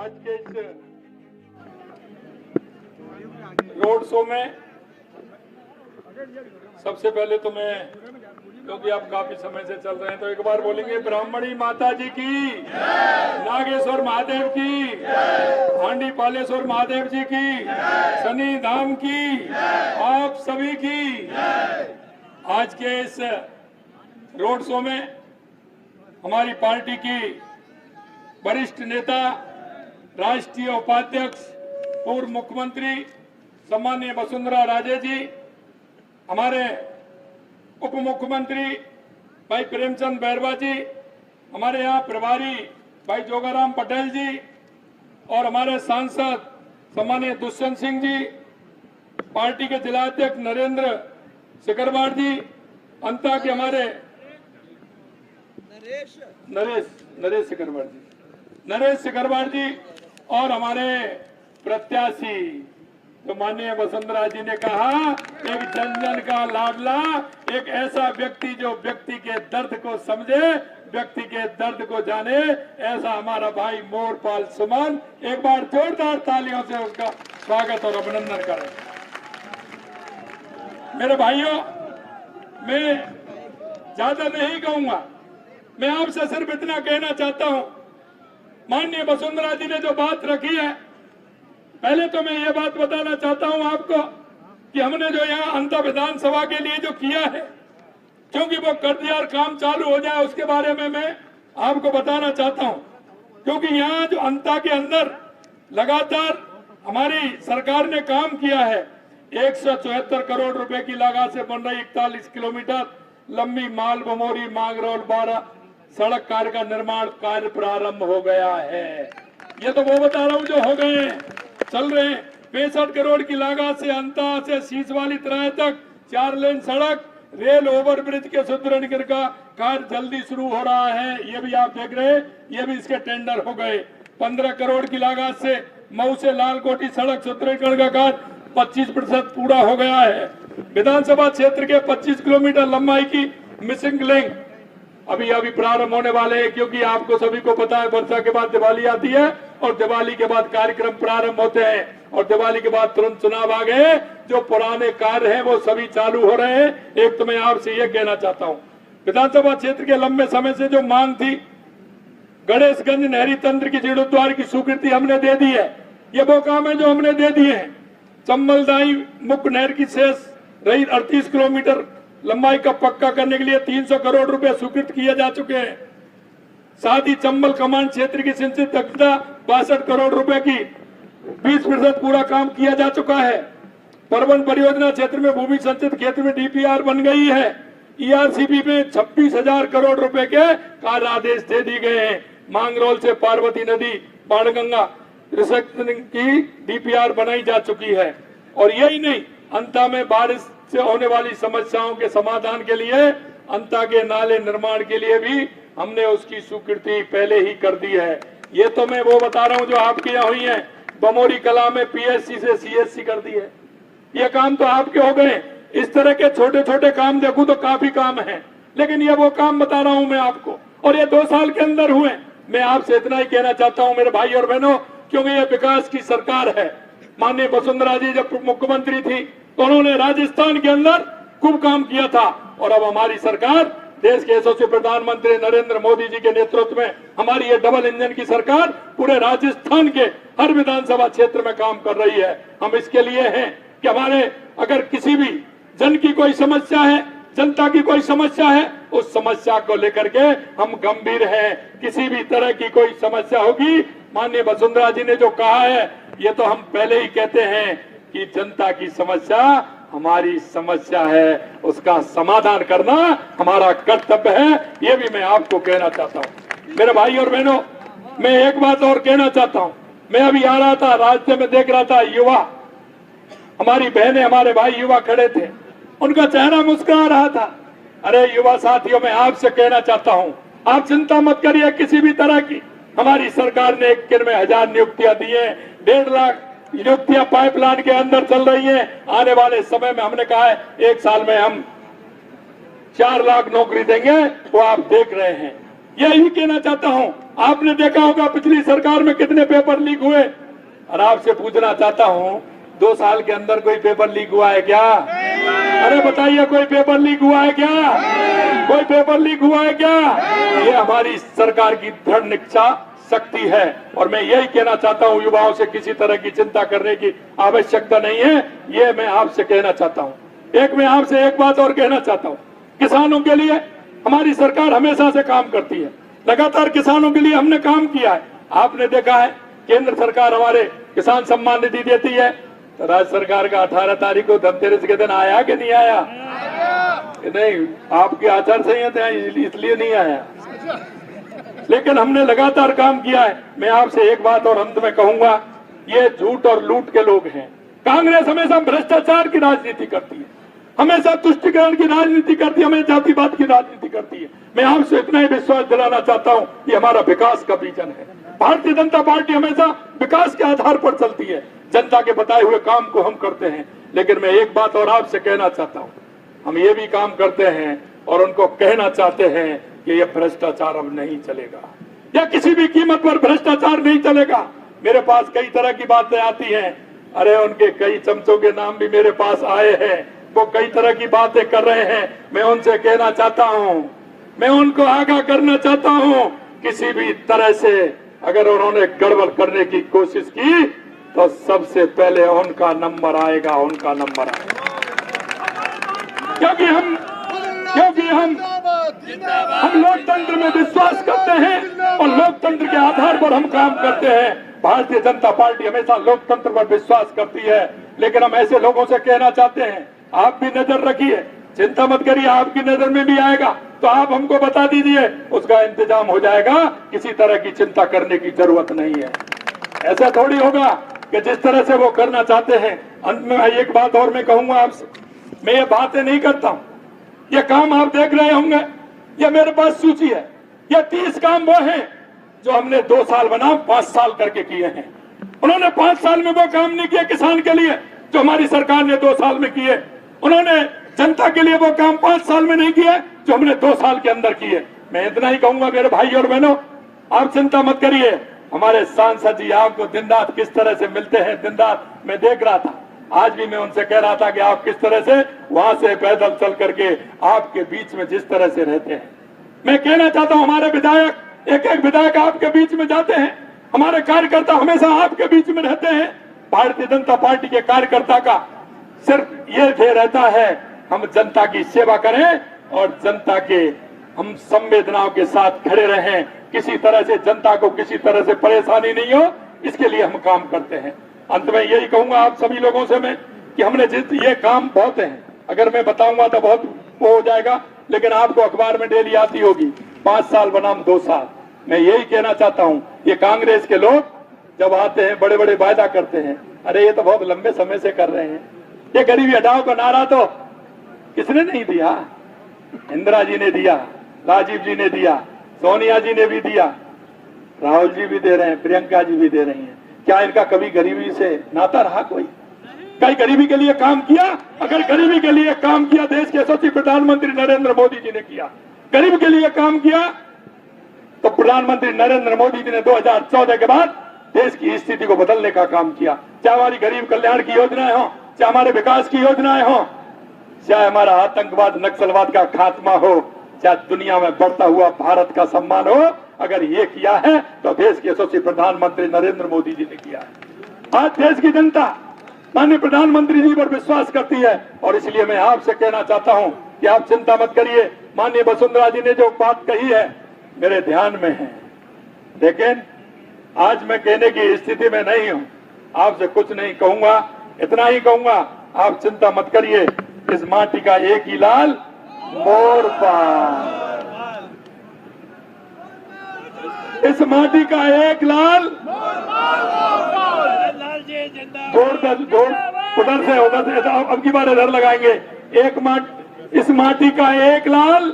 आज के इस रोड शो में सबसे पहले तो मैं, क्योंकि आप काफी समय से चल रहे हैं, तो एक बार बोलेंगे ब्राह्मणी माता जी की, नागेश्वर महादेव की, हांडी पालेश्वर महादेव जी की, शनि धाम की, आप सभी की। आज के इस रोड शो में हमारी पार्टी की वरिष्ठ नेता, राष्ट्रीय उपाध्यक्ष, पूर्व मुख्यमंत्री सम्माननीय वसुंधरा राजे जी, हमारे उप मुख्यमंत्री भाई प्रेमचंद बैरवा जी, हमारे यहाँ प्रभारी भाई जोगाराम पटेल जी और हमारे सांसद सम्माननीय दुष्यंत सिंह जी, पार्टी के जिलाध्यक्ष नरेंद्र सिकरवार जी, अंता के हमारे नरेश सिकरवार जी और हमारे प्रत्याशी तो माननीय वसुंधरा जी ने कहा, एक जन जन का लाडला, एक ऐसा व्यक्ति जो व्यक्ति के दर्द को समझे, व्यक्ति के दर्द को जाने, ऐसा हमारा भाई मोरपाल सुमन। एक बार जोरदार तालियों से उसका स्वागत और अभिनंदन करें। मेरे भाइयों, मैं ज्यादा नहीं कहूंगा, मैं आपसे सिर्फ इतना कहना चाहता हूं, माननीय वसुंधरा जी ने जो बात रखी है, पहले तो मैं ये बात बताना चाहता हूं आपको कि हमने जो यहाँ अंतर विधानसभा के लिए जो किया है, क्योंकि वो कर दिया और काम चालू हो जाए, उसके बारे में मैं आपको बताना चाहता हूं। क्योंकि यहाँ जो अंता के अंदर लगातार हमारी सरकार ने काम किया है, 174 करोड़ रुपए की लागत से बन रही 41 किलोमीटर लंबी माल बमोरी मांगरोल 12 सड़क कार्य का निर्माण कार्य प्रारंभ हो गया है। ये तो वो बता रहा हूँ जो हो गए हैं, चल रहे हैं। 65 करोड़ की लागत से अंता से शीश वाली तराई तक 4 लेन सड़क, रेल ओवरब्रिज के सुदृढ़ीकरण का कार्य जल्दी शुरू हो रहा है। ये भी आप देख रहे हैं, ये भी इसके टेंडर हो गए। 15 करोड़ की लागत से मऊ से लालकोटी सड़क सुदृढ़ीकरण का कार्य 25% पूरा हो गया है। विधानसभा क्षेत्र के 25 किलोमीटर लंबाई की मिसिंग लिंक अभी प्रारंभ होने वाले हैं, क्योंकि आपको सभी को पता है वर्षा के बाद दिवाली आती है और दिवाली के बाद कार्यक्रम प्रारंभ होते हैं और दिवाली के बाद तुरंत चुनाव आ गए। जो पुराने कार्य हैं वो सभी चालू हो रहे हैं। एक तो मैं आपसे ये कहना चाहता हूँ, विधानसभा क्षेत्र के लंबे समय से जो मांग थी, गणेशगंज नहरी तंत्र की जीर्णोद्धार की स्वीकृति हमने दे दी है। ये वो काम है जो हमने दे दिए हैं। चंबलदाई मुख्य नहर की शेष रही 38 किलोमीटर लंबाई का पक्का करने के लिए 300 करोड़ रुपए स्वीकृत किए जा चुके हैं। साथ ही चंबल कमांड क्षेत्र की सिंचित दक्षता 62 करोड़ रुपए की 20% पूरा काम किया जा चुका है। परवन परियोजना क्षेत्र में भूमि संचित क्षेत्र में डीपीआर बन गई है। ईआरसीबी में 26,000 करोड़ रुपए के कार्य आदेश दे दिए गए हैं। मांगरोल से पार्वती नदी बाणगंगा रिसेक्शन की डीपीआर बनाई जा चुकी है। और यही नहीं, अंता में बारिश से होने वाली समस्याओं के समाधान के लिए अंता के नाले निर्माण के लिए भी हमने उसकी स्वीकृति पहले ही कर दी है। ये तो मैं वो बता रहा हूँ जो आपके यहाँ हुई है। बमोरी कला में पीएससी से सीएससी कर दी है। ये काम तो आपके हो गए। इस तरह के छोटे छोटे काम देखूं तो काफी काम है, लेकिन ये वो काम बता रहा हूं मैं आपको, और ये 2 साल के अंदर हुए। मैं आपसे इतना ही कहना चाहता हूं मेरे भाई और बहनों, क्योंकि ये विकास की सरकार है। माननीय वसुंधरा जी जब मुख्यमंत्री थी तो उन्होंने राजस्थान के अंदर खूब काम किया था, और अब हमारी सरकार, देश के यशस्वी प्रधानमंत्री नरेंद्र मोदी जी के नेतृत्व में हमारी ये डबल इंजन की सरकार पूरे राजस्थान के हर विधानसभा क्षेत्र में काम कर रही है। हम इसके लिए हैं कि हमारे अगर किसी भी जन की कोई समस्या है, जनता की कोई समस्या है, उस समस्या को लेकर के हम गंभीर हैं। किसी भी तरह की कोई समस्या होगी, माननीय वसुंधरा जी ने जो कहा है, ये तो हम पहले ही कहते हैं कि जनता की समस्या हमारी समस्या है, उसका समाधान करना हमारा कर्तव्य है। ये भी मैं आपको कहना चाहता हूँ। मेरे भाई और बहनों, मैं एक बात और कहना चाहता हूँ। मैं अभी आ रहा था, रास्ते में देख रहा था, युवा, हमारी बहनें, हमारे भाई युवा खड़े थे, उनका चेहरा मुस्कुरा रहा था। अरे युवा साथियों, मैं आपसे कहना चाहता हूँ, आप चिंता मत करिए किसी भी तरह की। हमारी सरकार ने 91,000 नियुक्तियां दी है। 1.5 लाख नियुक्तियां पाइपलाइन के अंदर चल रही है। आने वाले समय में हमने कहा है 1 साल में हम 4 लाख नौकरी देंगे, वो आप देख रहे हैं। यही कहना चाहता हूं। आपने देखा होगा पिछली सरकार में कितने पेपर लीक हुए, और आपसे पूछना चाहता हूं 2 साल के अंदर कोई पेपर लीक हुआ है क्या? अरे बताइए, कोई पेपर लीक हुआ है क्या? कोई पेपर लीक हुआ है क्या? ये हमारी सरकार की दृढ़ निश्चय शक्ति है। और मैं यही कहना चाहता हूं, युवाओं से किसी तरह की चिंता करने की आवश्यकता नहीं है, ये मैं आपसे कहना चाहता हूं। मैं आपसे एक बात और कहना चाहता हूं, किसानों के लिए हमारी सरकार हमेशा से काम करती है, लगातार किसानों के लिए हमने काम किया है। आपने देखा है केंद्र सरकार हमारे किसान सम्मान निधि देती है, तो राज्य सरकार का 18 तारीख को धनतेरस के दिन आया कि नहीं आया? नहीं, आपकी आचार संहिता है इसलिए नहीं आया, लेकिन हमने लगातार काम किया है। मैं आपसे एक बात और अंत में कहूंगा, ये झूठ और लूट के लोग हैं। कांग्रेस हमेशा भ्रष्टाचार की राजनीति करती है, हमेशा तुष्टिकरण की राजनीति करती है, हमेशा जातिवाद की राजनीति करती है। मैं आपसे इतना ही विश्वास दिलाना चाहता हूं कि हमारा विकास का विजन है। भारतीय जनता पार्टी हमेशा विकास के आधार पर चलती है, जनता के बताए हुए काम को हम करते हैं। लेकिन मैं एक बात और आपसे कहना चाहता हूं, हम ये भी काम करते हैं और उनको कहना चाहते हैं कि ये भ्रष्टाचार अब नहीं चलेगा, या किसी भी कीमत पर भ्रष्टाचार नहीं चलेगा। मेरे पास कई तरह की बातें आती हैं, अरे उनके कई चमचों के नाम भी मेरे पास आए हैं, वो कई तरह की बातें कर रहे हैं। मैं उनसे कहना चाहता हूं, मैं उनको आगाह करना चाहता हूं, किसी भी तरह से अगर उन्होंने गड़बड़ करने की कोशिश की तो सबसे पहले उनका नंबर आएगा, उनका नंबर आएगा। क्योंकि हम लोकतंत्र में विश्वास करते हैं और लोकतंत्र के आधार पर हम काम करते हैं। भारतीय जनता पार्टी हमेशा लोकतंत्र पर विश्वास करती है। लेकिन हम ऐसे लोगों से कहना चाहते हैं, आप भी नजर रखिए, चिंता मत करिए, आपकी नजर में भी आएगा तो आप हमको बता दीजिए, उसका इंतजाम हो जाएगा। किसी तरह की चिंता करने की जरूरत नहीं है। ऐसा थोड़ी होगा कि जिस तरह से वो करना चाहते हैं। अंत में एक बात और मैं कहूंगा आपसे, मैं ये बातें नहीं करता हूं, ये काम आप देख रहे होंगे, ये मेरे पास सूची है। ये 30 काम वो हैं जो हमने 2 साल बना 5 साल करके किए हैं। उन्होंने 5 साल में वो काम नहीं किया किसान के लिए जो हमारी सरकार ने 2 साल में किए। उन्होंने जनता के लिए वो काम 5 साल में नहीं किए जो हमने 2 साल के अंदर किए। मैं इतना ही कहूंगा मेरे भाई और बहनों, आप चिंता मत करिए। हमारे सांसद जी आपको दिन रात किस तरह से मिलते हैं, दिन रात मैं देख रहा था। आज भी मैं उनसे कह रहा था कि आप किस तरह से वहां से पैदल चल करके आपके बीच में जिस तरह से रहते हैं। मैं कहना चाहता हूं, हमारे विधायक एक विधायक आपके बीच में जाते हैं, हमारे कार्यकर्ता हमेशा आपके बीच में रहते हैं। भारतीय जनता पार्टी के कार्यकर्ता का सिर्फ ये ध्येय रहता है, हम जनता की सेवा करें और जनता के हम संवेदनाओं के साथ खड़े रहें। किसी तरह से जनता को किसी तरह से परेशानी नहीं हो, इसके लिए हम काम करते हैं। अंत में यही कहूंगा आप सभी लोगों से मैं कि हमने ये काम बहुत है, अगर मैं बताऊंगा तो बहुत वो हो जाएगा, लेकिन आपको अखबार में डेली आती होगी 5 साल बनाम 2 साल। मैं यही कहना चाहता हूं, ये कांग्रेस के लोग जब आते हैं बड़े बड़े वायदा करते हैं, अरे ये तो बहुत लंबे समय से कर रहे हैं। ये गरीबी हटाओ का नारा तो किसने नहीं दिया? इंदिरा जी ने दिया, राजीव जी ने दिया, सोनिया जी ने भी दिया, राहुल जी भी दे रहे हैं, प्रियंका जी भी दे रही हैं। क्या इनका कभी गरीबी से नाता रहा? कोई कई गरीबी के लिए काम किया? अगर गरीबी के लिए काम किया देश के यशस्वी प्रधानमंत्री नरेंद्र मोदी जी ने किया, गरीब के लिए काम किया तो प्रधानमंत्री नरेंद्र मोदी जी ने 2014 के बाद देश की स्थिति को बदलने का काम किया। चाहे हमारी गरीब कल्याण की योजनाएं हो, चाहे हमारे विकास की योजनाएं हो, चाहे हमारा आतंकवाद नक्सलवाद का खात्मा हो, चाहे दुनिया में बढ़ता हुआ भारत का सम्मान हो, अगर ये किया है तो देश के यशस्वी प्रधानमंत्री नरेंद्र मोदी जी ने किया है। आज देश की जनता माननीय प्रधानमंत्री जी पर विश्वास करती है और इसलिए मैं आपसे कहना चाहता हूं कि आप चिंता मत करिए। माननीय वसुंधरा जी ने जो बात कही है मेरे ध्यान में है, लेकिन आज मैं कहने की स्थिति में नहीं हूं। आपसे कुछ नहीं कहूंगा, इतना ही कहूंगा, आप चिंता मत करिए। इस माटी का एक ही लाल मोर पाल, इस माटी का एक लाल उधर से अब की बार इधर लगाएंगे। इस माटी का एक लाल